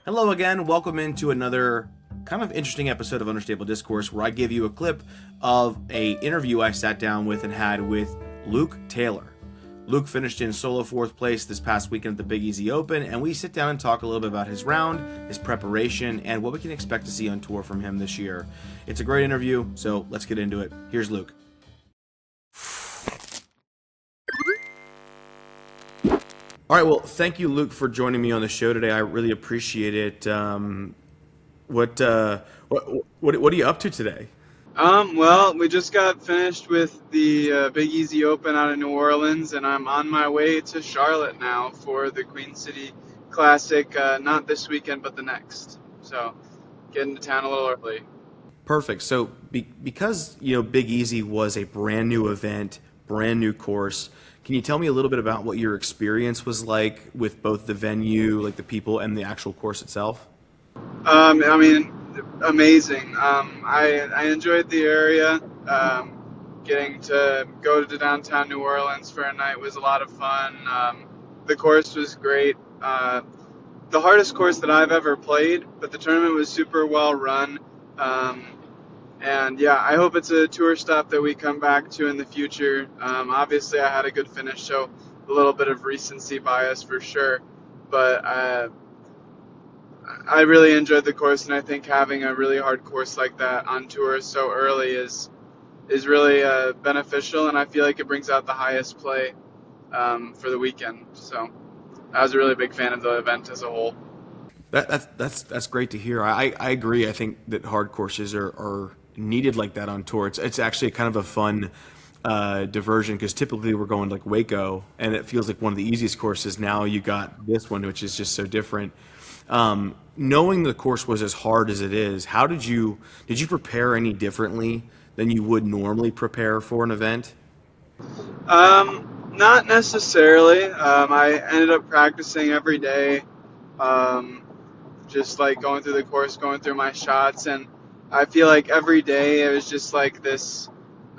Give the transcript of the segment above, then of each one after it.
Hello again. Welcome into another kind of interesting episode of Understable Discourse, where I give you a clip of a interview I sat down with and had with Luke Taylor. Luke finished in solo fourth place this past weekend at the Big Easy Open, and we sit down and talk a little bit about his round, his preparation, and what we can expect to see on tour from him this year. It's a great interview, so let's get into it. Here's Luke. All right, well, thank you, Luke, for joining me on the show today. I really appreciate it. What are you up to today? Well, we just got finished with the Big Easy Open out of New Orleans, and I'm on my way to Charlotte now for the Queen City Classic, not this weekend, but the next. So, getting to town a little early. Perfect. So, because Big Easy was a brand new event, brand new course, can you tell me a little bit about what your experience was like with both the venue, like the people, and the actual course itself? Amazing. I enjoyed the area. Getting to go to downtown New Orleans for a night was a lot of fun. The course was great. The hardest course that I've ever played, but the tournament was super well run. And yeah, I hope it's a tour stop that we come back to in the future. Obviously, I had a good finish, so a little bit of recency bias for sure. But I really enjoyed the course, and I think having a really hard course like that on tour so early is really beneficial, and I feel like it brings out the highest play for the weekend. So I was a really big fan of the event as a whole. That's great to hear. I agree. I think that hard courses are needed like that on tour. It's actually kind of a fun diversion, because typically we're going like Waco, and it feels like one of the easiest courses. Now you got this one, which is just so different. Knowing the course was as hard as it is, how did you prepare any differently than you would normally prepare for an event? Not necessarily. I ended up practicing every day. Just like going through the course, going through my shots, and I feel like every day it was just like this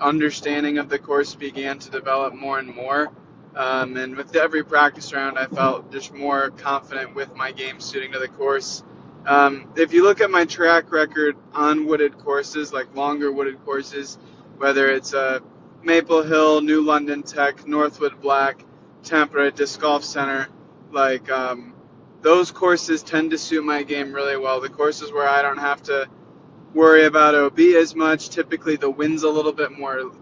understanding of the course began to develop more and more. And with every practice round, I felt just more confident with my game suiting to the course. If you look at my track record on wooded courses, like longer wooded courses, whether it's Maple Hill, New London Tech, Northwood Black, Temperate, Disc Golf Center, like those courses tend to suit my game really well. The courses where I don't have to worry about OB as much, typically the wind's a little bit more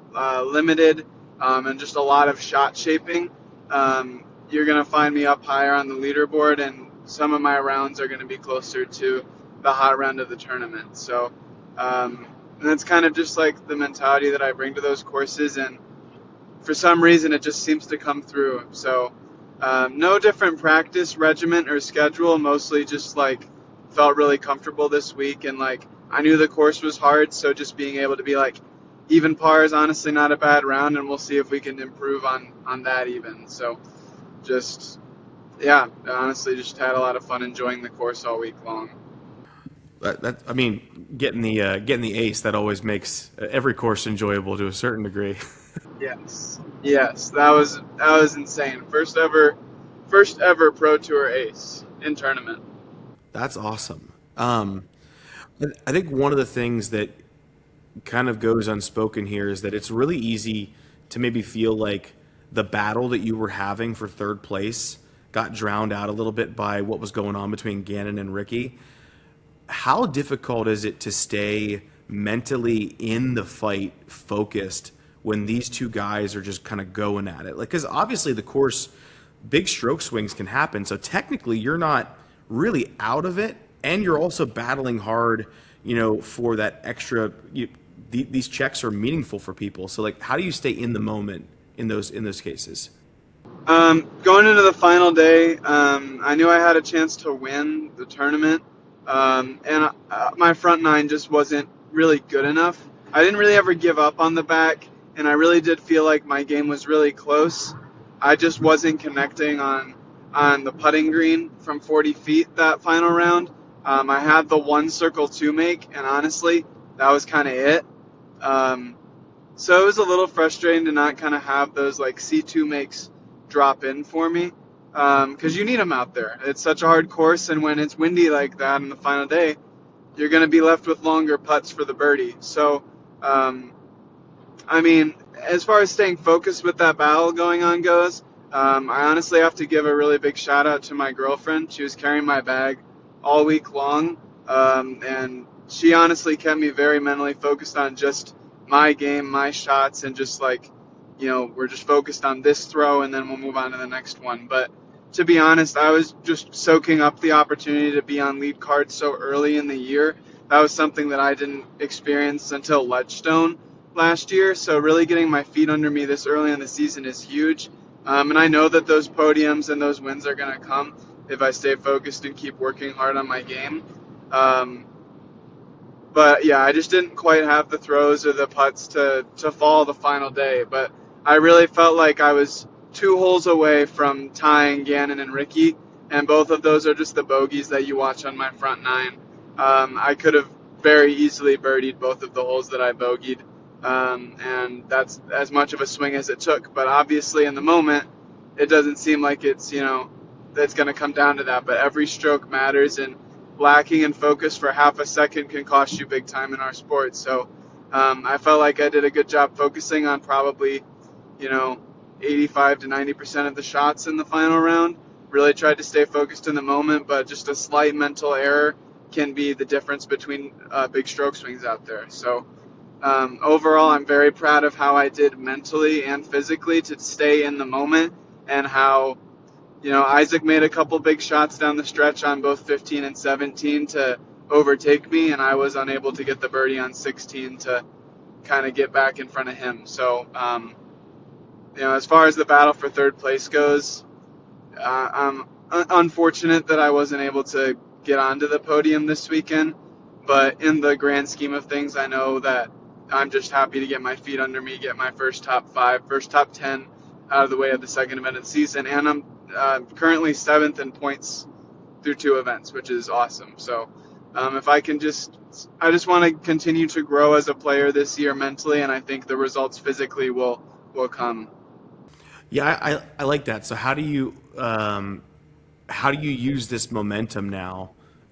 limited, and just a lot of shot shaping. You're going to find me up higher on the leaderboard, and some of my rounds are going to be closer to the hot round of the tournament. So and that's kind of just like the mentality that I bring to those courses, and for some reason it just seems to come through. So no different practice regimen or schedule, mostly just like felt really comfortable this week, and like I knew the course was hard, so just being able to be like, even par is honestly not a bad round, and we'll see if we can improve on that even. So just, yeah, honestly just had a lot of fun enjoying the course all week long. Getting the ace, that always makes every course enjoyable to a certain degree. Yes, that was insane. First ever Pro Tour ace in tournament. That's awesome. I think one of the things that kind of goes unspoken here is that it's really easy to maybe feel like the battle that you were having for third place got drowned out a little bit by what was going on between Gannon and Ricky. How difficult is it to stay mentally in the fight, focused, when these two guys are just kind of going at it? Like, because obviously the course, big stroke swings can happen, so technically you're not really out of it, and you're also battling hard, for that extra. These checks are meaningful for people. So, like, how do you stay in the moment in those cases? Going into the final day, I knew I had a chance to win the tournament, and my front nine just wasn't really good enough. I didn't really ever give up on the back, and I really did feel like my game was really close. I just wasn't connecting on the putting green from 40 feet that final round. I had the one circle two make, and honestly, that was kind of it. So it was a little frustrating to not kind of have those like C2 makes drop in for me. because you need them out there. It's such a hard course, and when it's windy like that on the final day, you're going to be left with longer putts for the birdie. So, um, I mean, as far as staying focused with that battle going on goes, I honestly have to give a really big shout out to my girlfriend. She was carrying my bag all week long, and she honestly kept me very mentally focused on just my game, my shots, and just like, we're just focused on this throw, and then we'll move on to the next one. But to be honest, I was just soaking up the opportunity to be on lead cards so early in the year. That was something that I didn't experience until Ledgestone last year. So really getting my feet under me this early in the season is huge. And I know that those podiums and those wins are going to come if I stay focused and keep working hard on my game. Um, but yeah, I just didn't quite have the throws or the putts to fall the final day. But I really felt like I was 2 holes away from tying Gannon and Ricky, and both of those are just the bogeys that you watch on my front nine. I could have very easily birdied both of the holes that I bogeyed, and that's as much of a swing as it took. But obviously, in the moment, it doesn't seem like it's that's going to come down to that. But every stroke matters, and lacking in focus for half a second can cost you big time in our sport. So I felt like I did a good job focusing on probably, 85 to 90% of the shots in the final round. Really tried to stay focused in the moment, but just a slight mental error can be the difference between big stroke swings out there. So overall, I'm very proud of how I did mentally and physically to stay in the moment, and how Isaac made a couple big shots down the stretch on both 15 and 17 to overtake me, and I was unable to get the birdie on 16 to kind of get back in front of him. So, as far as the battle for third place goes, I'm unfortunate that I wasn't able to get onto the podium this weekend, but in the grand scheme of things, I know that I'm just happy to get my feet under me, get my first top 5, first top 10 out of the way of the second event of the season, and I'm currently 7th in points through 2 events, which is awesome. So if I just want to continue to grow as a player this year mentally, and I think the results physically will come. Yeah, I like that. So how do you use this momentum now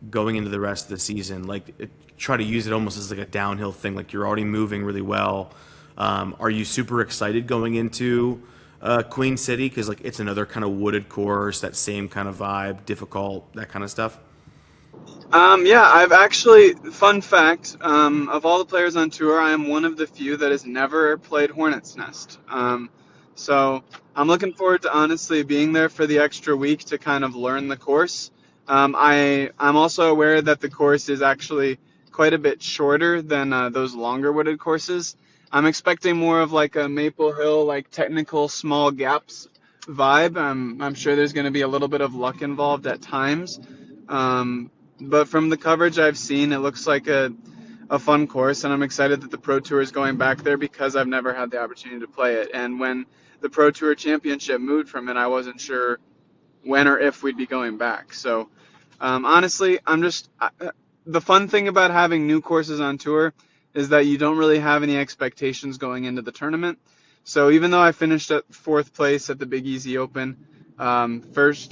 going into the rest of the season? Like try to use it almost as like a downhill thing. Like you're already moving really well. Are you super excited going into Queen City? Because like it's another kind of wooded course, that same kind of vibe, difficult, that kind of stuff. Yeah, I've actually, fun fact, of all the players on tour, I am one of the few that has never played Hornet's Nest. So I'm looking forward to honestly being there for the extra week to kind of learn the course. I'm also aware that the course is actually quite a bit shorter than those longer wooded courses. I'm expecting more of like a Maple Hill, like technical small gaps vibe. I'm sure there's going to be a little bit of luck involved at times. But from the coverage I've seen, it looks like a fun course, and I'm excited that the Pro Tour is going back there because I've never had the opportunity to play it. And when the Pro Tour Championship moved from it, I wasn't sure when or if we'd be going back. So honestly, the fun thing about having new courses on tour is that you don't really have any expectations going into the tournament. So even though I finished at 4th place at the Big Easy Open, first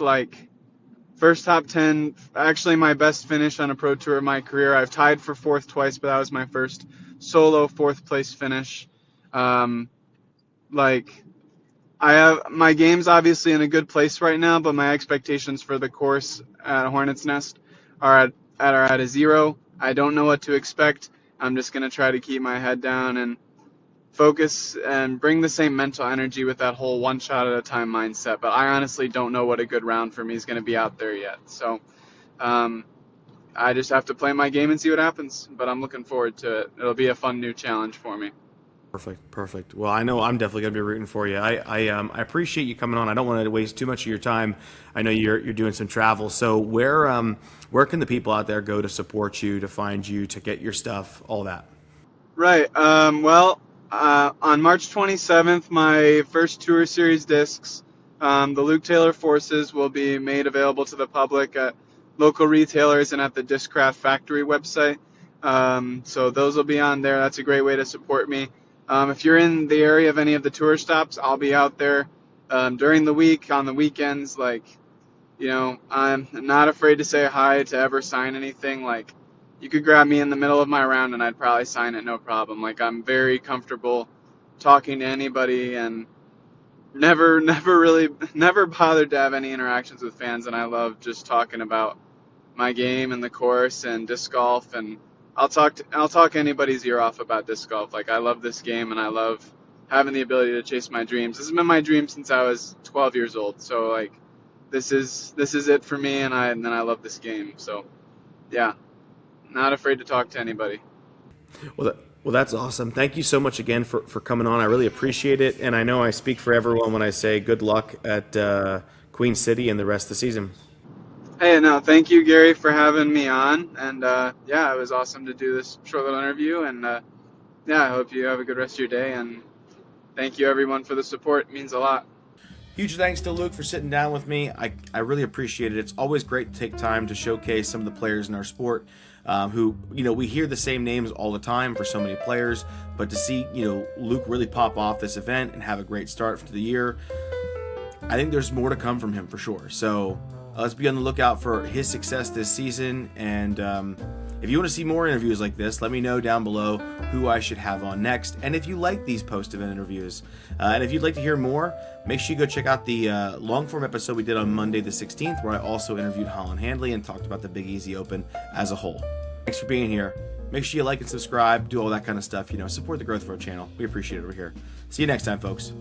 top 10, actually my best finish on a pro tour of my career. I've tied for 4th twice, but that was my first solo 4th place finish. Like I have my game's obviously in a good place right now, but my expectations for the course at Hornet's Nest are at a 0. I don't know what to expect. I'm just gonna try to keep my head down and focus and bring the same mental energy with that whole one shot at a time mindset. But I honestly don't know what a good round for me is going to be out there yet. So I just have to play my game and see what happens. But I'm looking forward to it. It'll be a fun new challenge for me. Perfect, perfect. Well, I know I'm definitely going to be rooting for you. I appreciate you coming on. I don't want to waste too much of your time. I know you're doing some travel. So where can the people out there go to support you, to find you, to get your stuff, all that? Right. On March 27th, my first Tour Series discs, the Luke Taylor Forces, will be made available to the public at local retailers and at the Discraft Factory website. So those will be on there. That's a great way to support me. If you're in the area of any of the tour stops, I'll be out there during the week, on the weekends. Like, I'm not afraid to say hi, to ever sign anything. Like, you could grab me in the middle of my round and I'd probably sign it, no problem. Like, I'm very comfortable talking to anybody, and never bothered to have any interactions with fans. And I love just talking about my game and the course and disc golf, and I'll talk anybody's ear off about disc golf. Like, I love this game and I love having the ability to chase my dreams. This has been my dream since I was 12 years old. So like, this is it for me, and I love this game. So yeah, not afraid to talk to anybody. Well, that's awesome. Thank you so much again for coming on. I really appreciate it. And I know I speak for everyone when I say good luck at Queen City and the rest of the season. Hey, no, thank you, Gary, for having me on. And yeah, it was awesome to do this short little interview. And yeah, I hope you have a good rest of your day. And thank you, everyone, for the support. It means a lot. Huge thanks to Luke for sitting down with me. I really appreciate it. It's always great to take time to showcase some of the players in our sport who, we hear the same names all the time for so many players, but to see, Luke really pop off this event and have a great start to the year, I think there's more to come from him for sure. So let's be on the lookout for his success this season. And if you want to see more interviews like this, let me know down below who I should have on next. And if you like these post-event interviews, and if you'd like to hear more, make sure you go check out the long-form episode we did on Monday the 16th, where I also interviewed Holland Handley and talked about the Big Easy Open as a whole. Thanks for being here. Make sure you like and subscribe, do all that kind of stuff. Support the growth of our channel. We appreciate it over here. See you next time, folks.